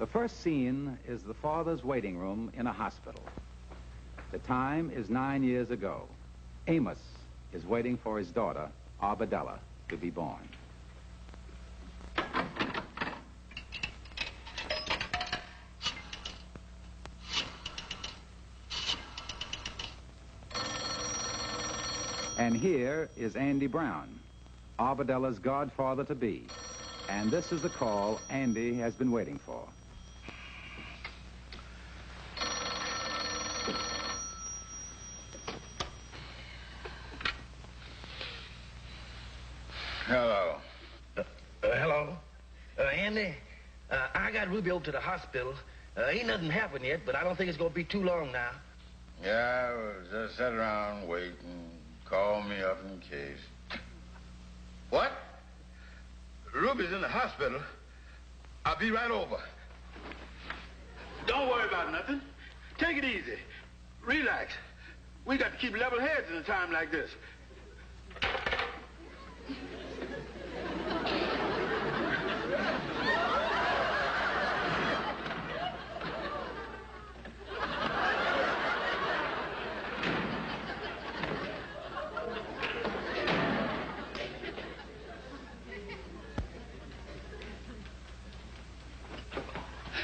The first scene is the father's waiting room in a hospital. The time is 9 years ago. Amos is waiting for his daughter, Arbadella, to be born. And here is Andy Brown, Arbedella's godfather-to-be. And this is the call Andy has been waiting for. Hello. Hello. Andy, I got Ruby over to the hospital. Ain't nothing happened yet, but I don't think it's going to be too long now. Yeah, well, just sit around, wait, and call me up in case. What? Ruby's in the hospital. I'll be right over. Don't worry about nothing. Take it easy. Relax. We got to keep level heads in a time like this.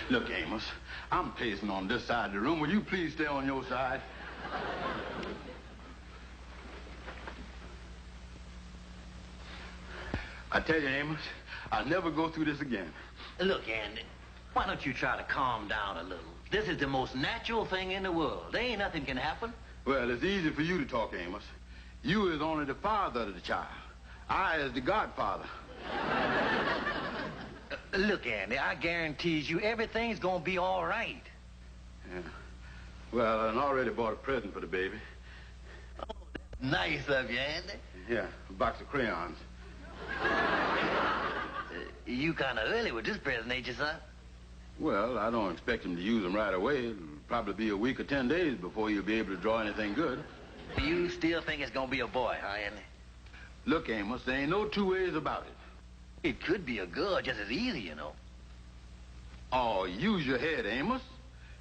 Look, Amos, I'm pacing on this side of the room. Will you please stay on your side? I tell you, Amos, I'll never go through this again. Look, Andy, why don't you try to calm down a little? This is the most natural thing in the world. There ain't nothing can happen. Well, it's easy for you to talk, Amos. You is only the father of the child. I is the godfather. Look, Andy, I guarantees you everything's gonna be all right. Yeah. Well, I already bought a present for the baby. Oh, that's nice of you, Andy. Yeah, a box of crayons. You kind of early with this present, ain't you, son? Well, I don't expect him to use them right away. It'll probably be a week or 10 days before you'll be able to draw anything good. You still think it's gonna be a boy, huh, Andy? Look, Amos, there ain't no two ways about it. It could be a girl just as easy, you know. Oh, use your head, Amos.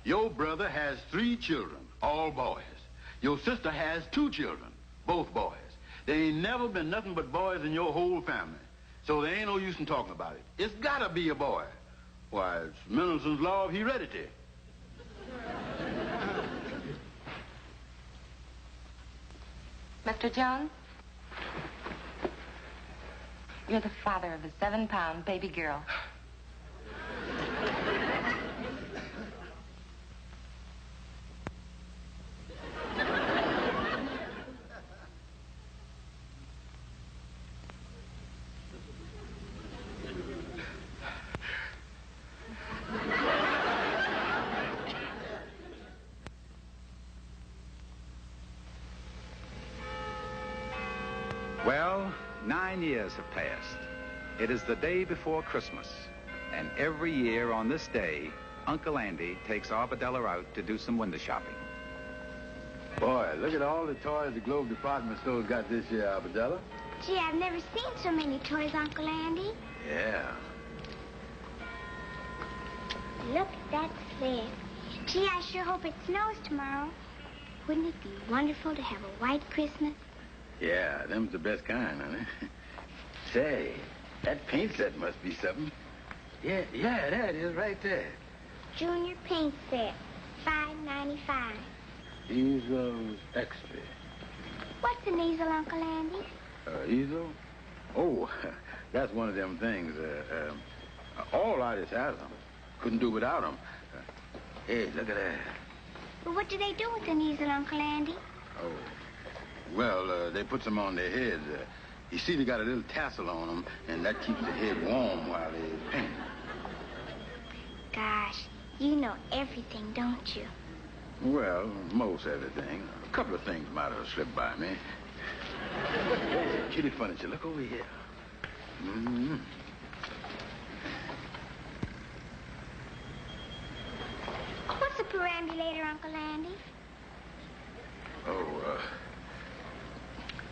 Your brother has 3 children, all boys. Your sister has 2 children, both boys. There ain't never been nothing but boys in your whole family. So there ain't no use in talking about it. It's gotta be a boy. Why, it's Mendelssohn's law of heredity. Mr. Jones? You're the father of a 7-pound baby girl. Well, 9 years have passed. It is the day before Christmas, and every year on this day, Uncle Andy takes Arbadella out to do some window shopping. Boy, look at all the toys the Globe department store's got this year, Arbadella. Gee, I've never seen so many toys, Uncle Andy. Yeah. Look at that sled. Gee, I sure hope it snows tomorrow. Wouldn't it be wonderful to have a white Christmas? Yeah, them's the best kind, honey. Say, that paint set must be something. Yeah, there it is right there. Junior paint set, $5.95. Easel's XP. What's an easel, Uncle Andy? Easel? Oh, that's one of them things. All artists have them. Couldn't do without them. Hey, look at that. Well, what do they do with an easel, Uncle Andy? Oh, well, they put some on their heads. You see, they got a little tassel on them, and that keeps the head warm while they paint. Gosh, you know everything, don't you? Well, most everything. A couple of things might have slipped by me. Hey, kitty furniture, look over here. Mm-hmm. What's a perambulator, Uncle Andy?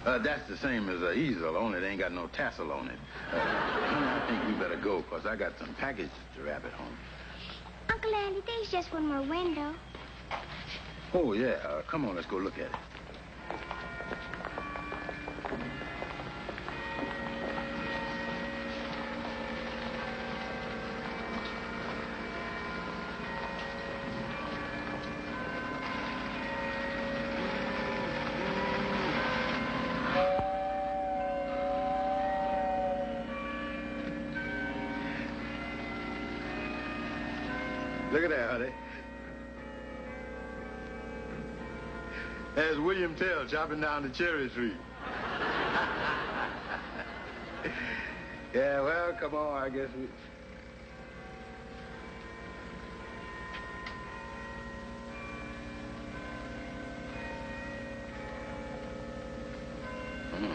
Oh, that's the same as an easel, only it ain't got no tassel on it. I think we better go, because I got some package to wrap it home. Uncle Andy, there's just one more window. Oh, yeah. Come on, let's go look at it. Look at that, honey. There's William Tell chopping down the cherry tree. Yeah, well, come on, I guess we...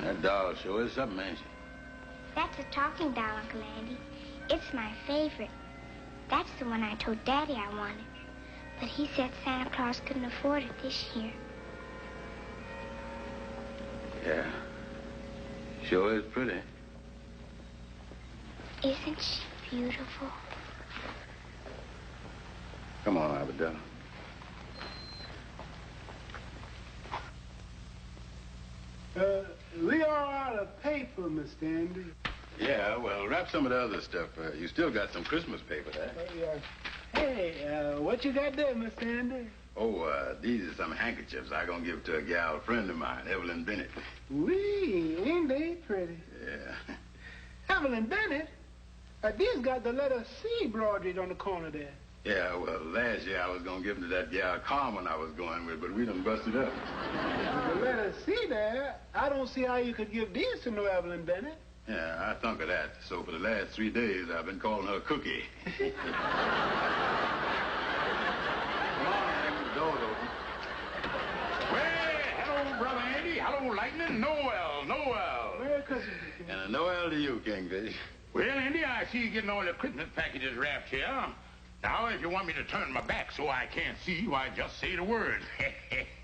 That doll sure is something, ain't she? That's a talking doll, Uncle Andy. It's my favorite. That's the one I told Daddy I wanted. But he said Santa Claus couldn't afford it this year. Yeah. Sure is pretty. Isn't she beautiful? Come on, Abadella. We are out of paper, Mr. Andy. Yeah, well, wrap some of the other stuff. You still got some Christmas paper there. Hey, what you got there, Mr. Andy? Oh, these are some handkerchiefs I'm gonna give to a gal friend of mine, Evelyn Bennett. Wee, ain't they pretty? Yeah. Evelyn Bennett? These got the letter C broidered on the corner there. Yeah, well, last year I was gonna give them to that gal Carmen I was going with, but we done busted up. The letter C there, I don't see how you could give these to no Evelyn Bennett. Yeah, I thunk of that. So for the last 3 days, I've been calling her Cookie. Come on, Hank, the door's open. Well, hello, Brother Andy. Hello, Lightning. Noel. Merry Christmas. And a Noel to you, Kingfish. Well, Andy, I see you getting all the Christmas packages wrapped here. Now, if you want me to turn my back so I can't see, why, just say the word.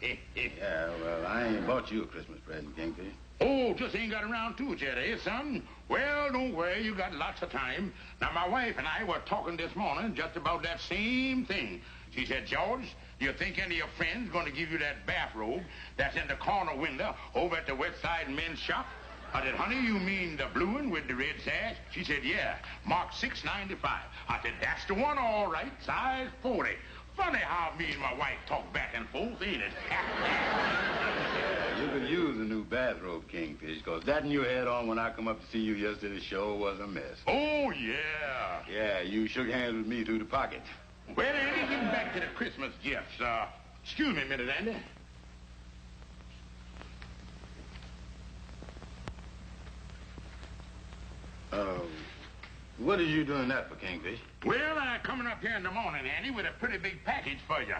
Yeah, well, I ain't bought you a Christmas present, Kingfish. Oh, just ain't got around to it yet, eh, son? Well, don't worry, you got lots of time. Now, my wife and I were talking this morning just about that same thing. She said, George, do you think any of your friends going to give you that bathrobe that's in the corner window over at the West Side Men's Shop? I said, honey, you mean the blue one with the red sash? She said, yeah, marked $6.95. I said, that's the one, all right, size 40. Funny how me and my wife talk back and forth, ain't it? Yeah, you could use a new bathrobe, Kingfish, because that one you had on when I come up to see you yesterday sure was a mess. Oh, yeah. Yeah, you shook hands with me through the pocket. Well, Andy, getting back to the Christmas gifts. Excuse me a minute, Andy. What are you doing that for, Kingfish? Well, I'm coming up here in the morning, Andy, with a pretty big package for you.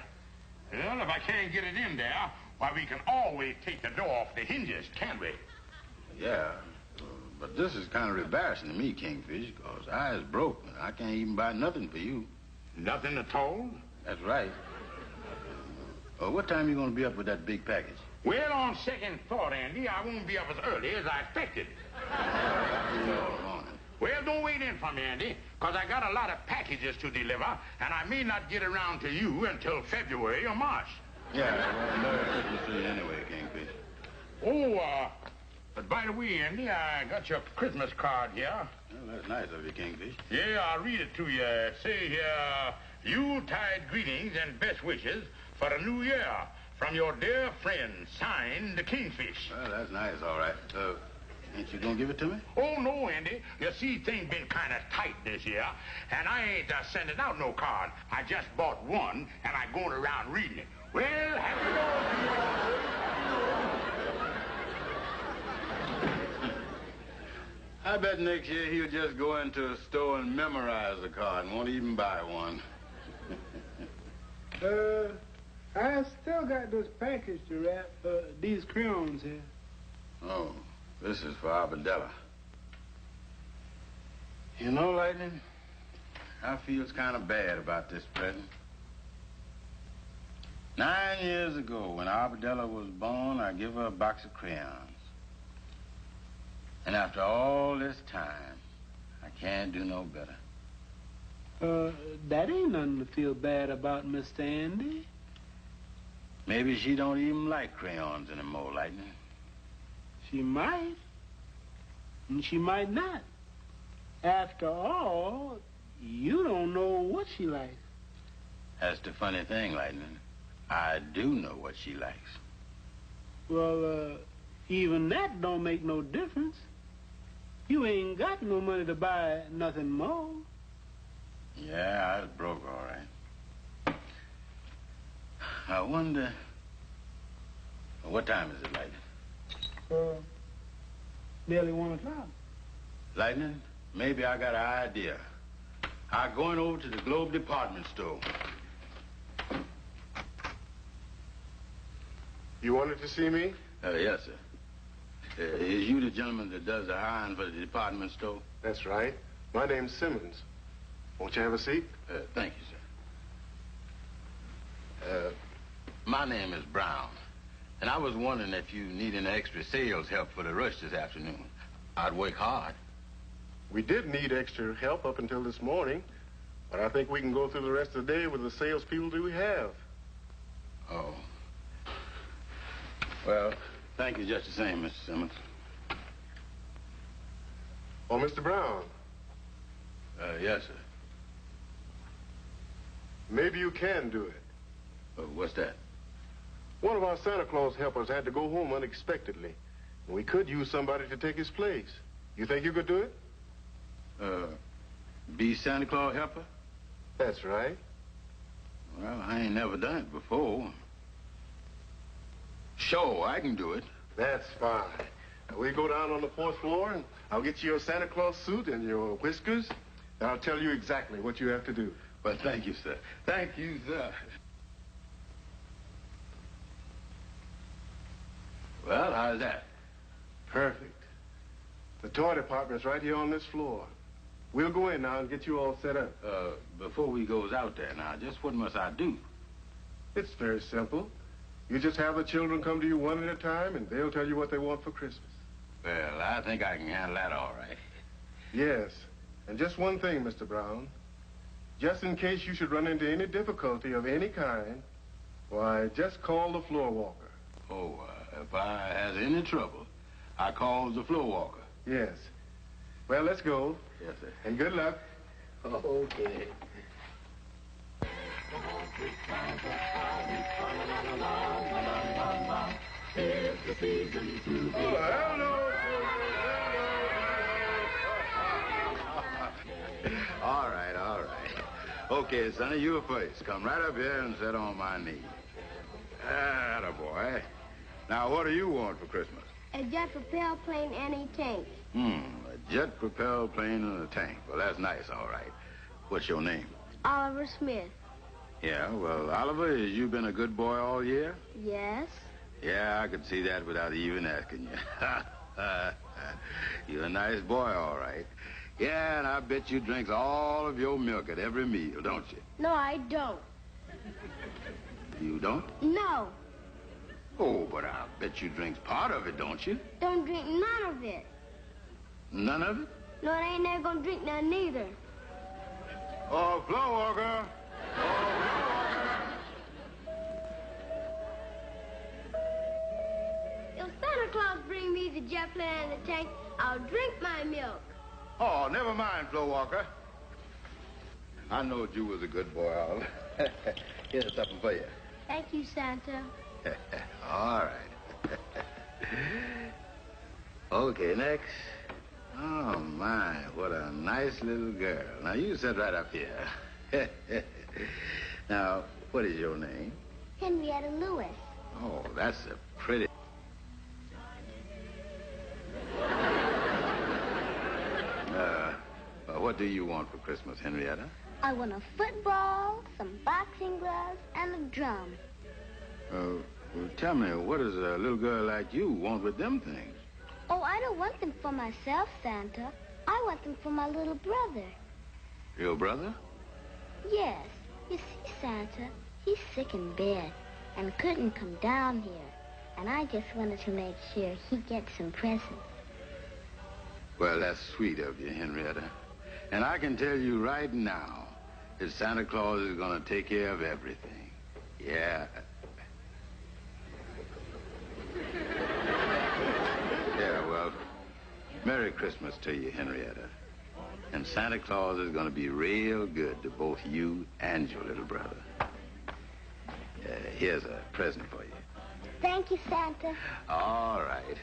Well, if I can't get it in there, why, we can always take the door off the hinges, can't we? Yeah, but this is kind of embarrassing to me, Kingfish, because I is broke, and I can't even buy nothing for you. Nothing at all? That's right. What time you going to be up with that big package? Well, on second thought, Andy, I won't be up as early as I expected. I'll see you all morning. Well, don't wait in for me, Andy, because I got a lot of packages to deliver, and I may not get around to you until February or March. Yeah, well, Merry Christmas to you anyway, Kingfish. Oh, but by the way, Andy, I got your Christmas card here. Well, that's nice of you, Kingfish. Yeah, I'll read it to you. Say here, Yuletide greetings and best wishes for the new year from your dear friend, signed, the Kingfish. Well, that's nice, all right. Ain't you gonna give it to me? Oh, no, Andy. You see, things been kind of tight this year, and I ain't sending out no card. I just bought one, and I'm going around reading it. Well, happy New Year. I bet next year he'll just go into a store and memorize the card and won't even buy one. I still got this package to wrap, these crayons here. Oh, this is for Abadella. You know, Lightning, I feels kind of bad about this present. 9 years ago, when Abadella was born, I give her a box of crayons. And after all this time, I can't do no better. That ain't nothing to feel bad about, Mr. Andy. Maybe she don't even like crayons anymore, Lightning. She might. And she might not. After all, you don't know what she likes. That's the funny thing, Lightning. I do know what she likes. Well, even that don't make no difference. You ain't got no money to buy nothing more. Yeah, I was broke, all right. I wonder... What time is it, Lightning? Nearly 1 o'clock. Lightning, maybe I got an idea. I'm going over to the Globe department store. You wanted to see me? Yes, sir. Is you the gentleman that does the hiring for the department store? That's right. My name's Simmons. Won't you have a seat? Thank you, sir. My name is Brown, and I was wondering if you need any extra sales help for the rush this afternoon. I'd work hard. We did need extra help up until this morning, but I think we can go through the rest of the day with the salespeople that we have. Oh. Well, thank you just the same, Mr. Simmons. Oh, Mr. Brown. Yes, sir. Maybe you can do it. What's that? One of our Santa Claus helpers had to go home unexpectedly. We could use somebody to take his place. You think you could do it? Be Santa Claus helper? That's right. Well, I ain't never done it before. Sure, I can do it. That's fine. Now, we go down on the 4th floor, and I'll get you your Santa Claus suit and your whiskers, and I'll tell you exactly what you have to do. Well, thank you, sir. Thank you, sir. Well, how's that? Perfect. The toy department's right here on this floor. We'll go in now and get you all set up. Before we goes out there now, just what must I do? It's very simple. You just have the children come to you one at a time, and they'll tell you what they want for Christmas. Well, I think I can handle that all right. Yes. And just one thing, Mr. Brown. Just in case you should run into any difficulty of any kind, why, just call the floor walker. Oh, if I has any trouble, I calls the floor walker. Yes. Well, let's go. Yes, sir. And good luck. Okay. All right, all right. Okay, Sonny, you first. Come right up here and sit on my knee. Attaboy. Now, what do you want for Christmas? A jet-propelled plane and a tank. A jet-propelled plane and a tank. Well, that's nice, all right. What's your name? Oliver Smith. Yeah, well, Oliver, has you been a good boy all year? Yes. Yeah, I could see that without even asking you. You're a nice boy, all right. Yeah, and I bet you drinks all of your milk at every meal, don't you? No, I don't. You don't? No. Oh, but I bet you drinks part of it, don't you? Don't drink none of it. None of it? No, I ain't never gonna drink none neither. Oh, floor walker. If Santa Claus bring me the jet plane and the tank, I'll drink my milk. Oh, never mind, floor walker. I knowed you was a good boy, Oliver. Here's something for you. Thank you, Santa. All right. Okay, next. Oh, my, what a nice little girl. Now, you sit right up here. Now, what is your name? Henrietta Lewis. Oh, that's a pretty... what do you want for Christmas, Henrietta? I want a football, some boxing gloves, and a drum. Well, tell me, what does a little girl like you want with them things? Oh, I don't want them for myself, Santa. I want them for my little brother. Your brother? Yes. You see, Santa, he's sick in bed and couldn't come down here. And I just wanted to make sure he gets some presents. Well, that's sweet of you, Henrietta. And I can tell you right now, that Santa Claus is going to take care of everything. Yeah. Yeah, well, Merry Christmas to you, Henrietta. And Santa Claus is going to be real good to both you and your little brother. Here's a present for you. Thank you, Santa. All right.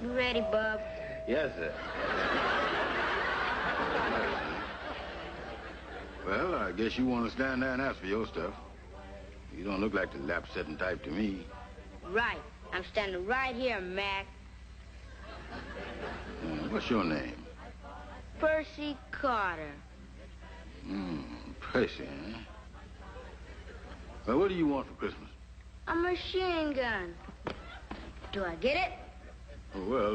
You ready, Bub? Yes, sir. Well, I guess you want to stand there and ask for your stuff. You don't look like the lap-setting type to me. Right. I'm standing right here, Mac. What's your name? Percy Carter. Percy, eh? Well, what do you want for Christmas? A machine gun. Do I get it? Well,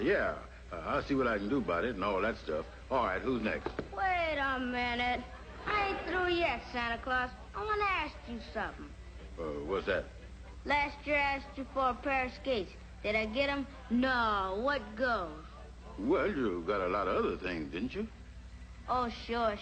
yeah. I'll see what I can do about it and all that stuff. All right, who's next? Wait a minute. I ain't through yet, Santa Claus. I want to ask you something. What's that? Last year I asked you for a pair of skates. Did I get them? No. What goes? Well, you got a lot of other things, didn't you? Oh, sure.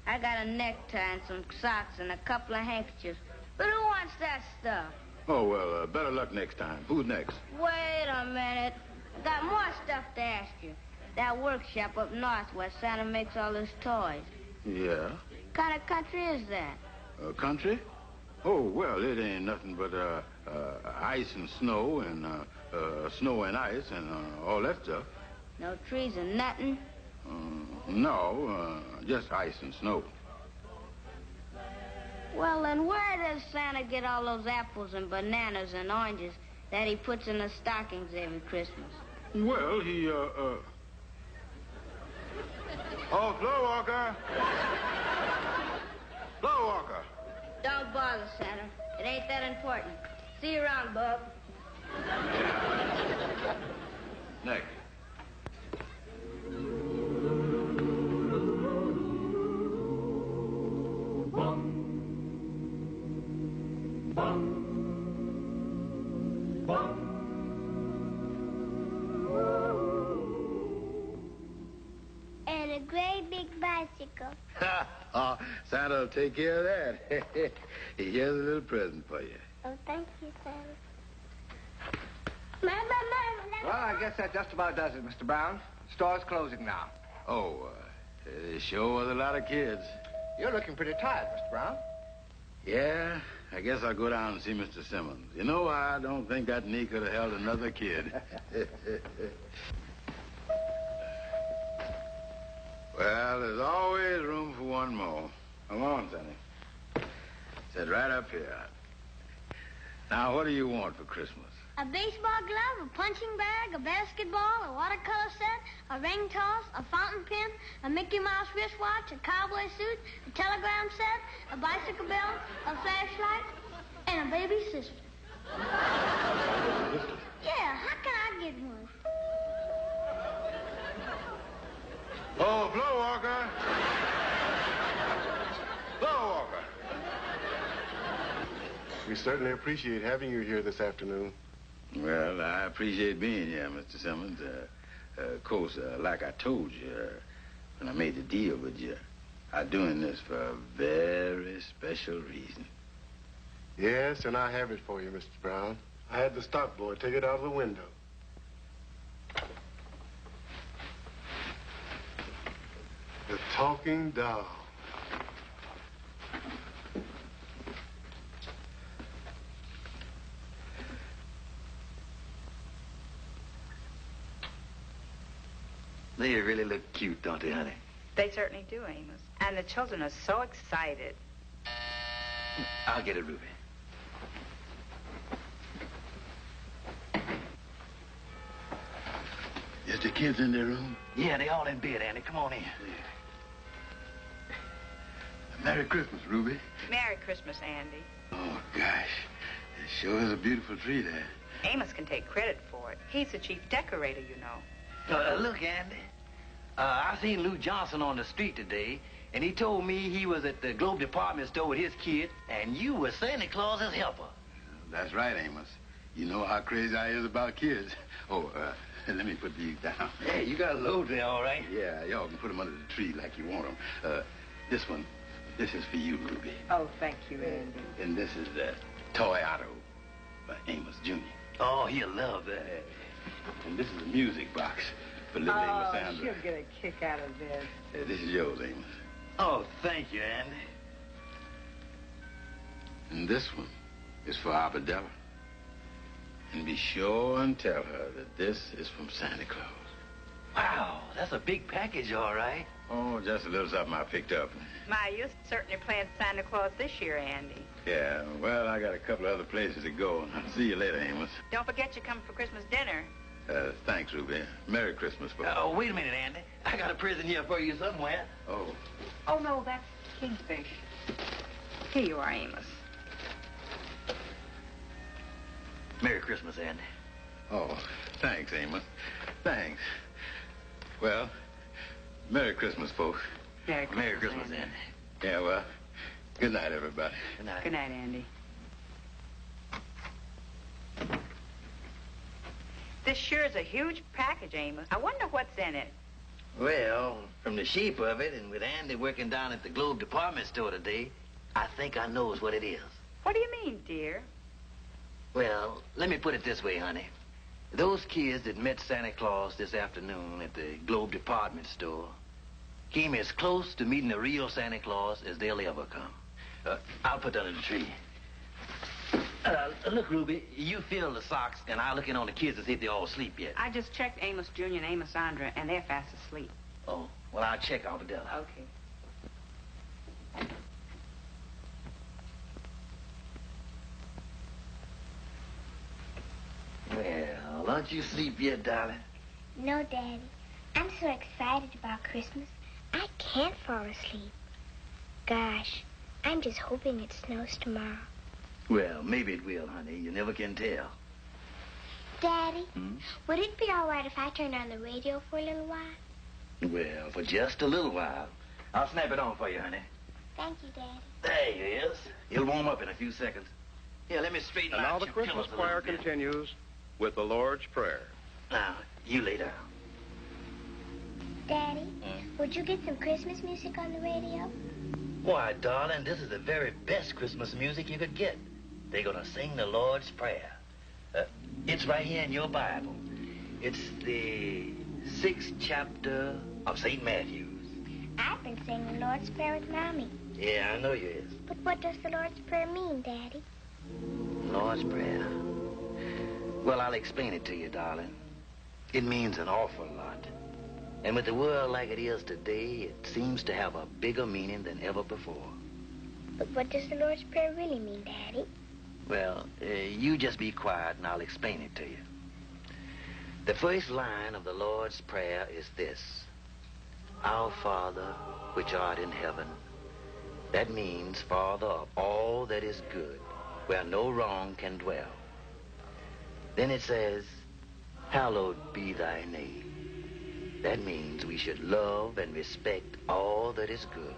I got a necktie and some socks and a couple of handkerchiefs. But who wants that stuff? Oh, well, better luck next time. Who's next? Wait a minute. I got more stuff to ask you. That workshop up north where Santa makes all his toys. Yeah? What kind of country is that? Country? Oh, well, it ain't nothing but ice and snow and snow and ice and all that stuff. No trees and nothing? No, just ice and snow. Well, then where does Santa get all those apples and bananas and oranges that he puts in the stockings every Christmas? Well, he, Oh, Floor Walker! Floor Walker! Don't bother, Santa. It ain't that important. See you around, Bub. Yeah. Next. And a great big bicycle. Santa will take care of that. Here's a little present for you. Oh, thank you, Santa. Mama. Well, I guess that just about does it, Mr. Brown. The store's closing now. Oh, there sure was a lot of kids. You're looking pretty tired, Mr. Brown. Yeah, I guess I'll go down and see Mr. Simmons. You know, I don't think that knee could have held another kid. Well, there's always room for one more. Come on, Sonny. Sit right up here. Now, what do you want for Christmas? A baseball glove, a punching bag, a basketball, a watercolor set, a ring toss, a fountain pen, a Mickey Mouse wristwatch, a cowboy suit, a telegram set, a bicycle belt, a flashlight, and a baby sister. Yeah, how can I get one? Oh, Blow Walker! Blow Walker! We certainly appreciate having you here this afternoon. Well, I appreciate being here, Mr. Simmons. Of course, like I told you, when I made the deal with you, I'm doing this for a very special reason. Yes, and I have it for you, Mr. Brown. I had the stock boy take it out of the window. The talking doll. They really look cute, don't they, honey? They certainly do, Amos. And the children are so excited. I'll get it, Ruby. Is the kids in their room? Yeah, they all in bed, Andy. Come on in. Merry Christmas, Ruby. Merry Christmas, Andy. Oh, gosh. It sure is a beautiful tree there. Amos can take credit for it. He's the chief decorator, you know. Look, Andy. I seen Lou Johnson on the street today, and he told me he was at the Globe department store with his kid, and you were Santa Claus's helper. That's right, Amos. You know how crazy I is about kids. Oh, let me put these down. Hey, you got a load there, all right? Yeah, y'all can put them under the tree like you want them. This one, this is for you, Ruby. Oh, thank you, Andy. And this is Toy Otto by Amos Jr. Oh, he'll love that. And this is a music box for little Amos Sandra. She'll get a kick out of this. This is yours, Amos. Oh, thank you, Andy. And this one is for Abadella. And be sure and tell her that this is from Santa Claus. Wow, that's a big package, all right. Oh, just a little something I picked up. My, you're certainly playing Santa Claus this year, Andy. Yeah, well, I got a couple of other places to go. I'll see you later, Amos. Don't forget you come for Christmas dinner. Thanks, Ruby. Merry Christmas, folks. Oh, wait a minute, Andy. I got a present here for you somewhere. Oh. Oh, no, that's Kingfish. Here you are, Amos. Merry Christmas, Andy. Oh, thanks, Amos. Thanks. Well, Merry Christmas, folks. Merry Christmas, Merry Christmas, Andy. Andy. Yeah, well, good night, everybody. Good night. Good night, Andy. This sure is a huge package, Amos. I wonder what's in it. Well, from the shape of it, and with Andy working down at the Globe department store today, I think I knows what it is. What do you mean, dear? Well, let me put it this way, honey. Those kids that met Santa Claus this afternoon at the Globe department store came as close to meeting a real Santa Claus as they'll ever come. I'll put that in the tree. Look, Ruby, you fill the socks, and I'll look in on the kids to see if they're all asleep yet. I just checked Amos Jr. and Amos Sandra, and they're fast asleep. Oh, well, I'll check on Adela. Okay. Well, aren't you asleep yet, darling? No, Daddy. I'm so excited about Christmas. I can't fall asleep. Gosh, I'm just hoping it snows tomorrow. Well, maybe it will, honey. You never can tell. Daddy, would it be all right if I turned on the radio for a little while? Well, for just a little while. I'll snap it on for you, honey. Thank you, Daddy. There he is. He'll warm up in a few seconds. Here, let me straighten And out now the your Christmas pillows a choir little bit. continues with the Lord's Prayer. Now, you lay down. Daddy, would you get some Christmas music on the radio? Why, darling, this is the very best Christmas music you could get. They're going to sing the Lord's Prayer. It's right here in your Bible. It's the 6th chapter of St. Matthew's. I've been singing the Lord's Prayer with Mommy. Yeah, I know you is. But what does the Lord's Prayer mean, Daddy? Lord's Prayer. Well, I'll explain it to you, darling. It means an awful lot. And with the world like it is today, it seems to have a bigger meaning than ever before. But what does the Lord's Prayer really mean, Daddy? Well, you just be quiet and I'll explain it to you. The first line of the Lord's Prayer is this. Our Father, which art in heaven. That means Father of all that is good, where no wrong can dwell. Then it says, hallowed be thy name. That means we should love and respect all that is good.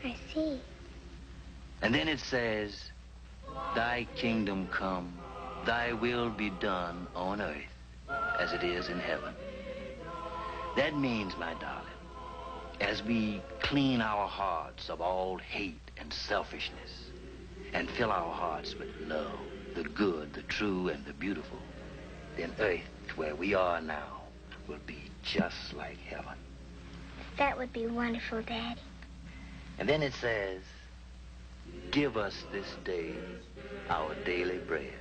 I see. And then it says, thy kingdom come, thy will be done on earth as it is in heaven. That means, my darling, as we clean our hearts of all hate and selfishness and fill our hearts with love, the good, the true, and the beautiful, then earth, where we are now, will be just like heaven. That would be wonderful, Daddy. And then it says, give us this day our daily bread.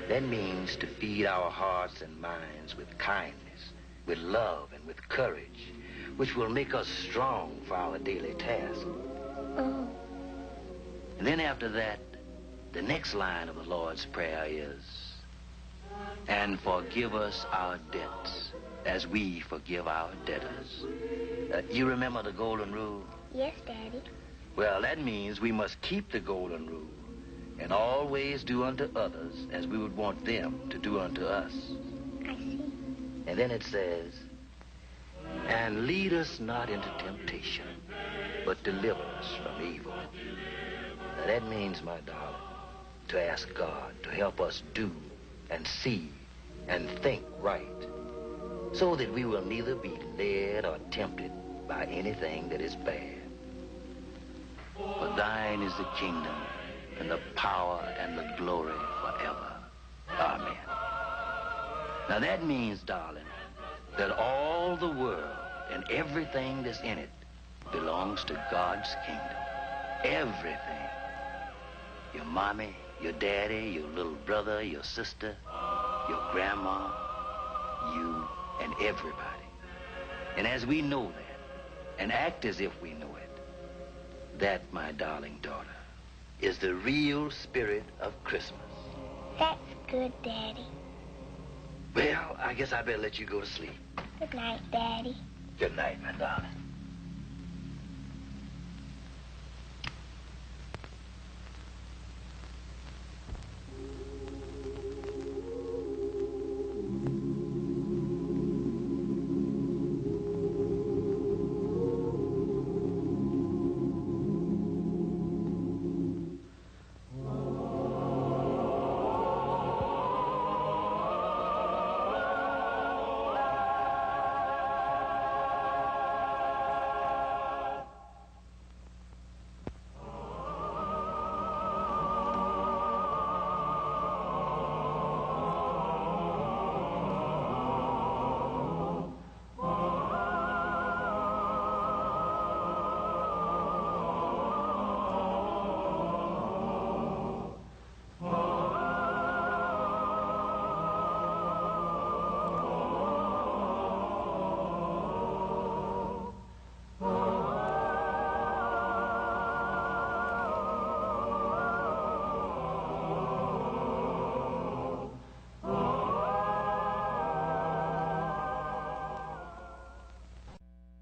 That means to feed our hearts and minds with kindness, with love, and with courage, which will make us strong for our daily task. Oh. And then after that, the next line of the Lord's Prayer is, and forgive us our debts as we forgive our debtors. You remember the golden rule? Yes, Daddy. Well, that means we must keep the golden rule and always do unto others as we would want them to do unto us. I see. And then it says, and lead us not into temptation, but deliver us from evil. Now, that means, my darling, to ask God to help us do and see and think right, so that we will neither be led or tempted by anything that is bad. For thine is the kingdom and the power and the glory forever. Amen. Now that means, darling, that all the world and everything that's in it belongs to God's kingdom. Everything. Your mommy, your daddy, your little brother, your sister, your grandma, you, and everybody. And as we know that, and act as if we know it, that, my darling daughter, is the real spirit of Christmas. That's good, Daddy. Well, I guess I better let you go to sleep. Good night, Daddy. Good night, my darling.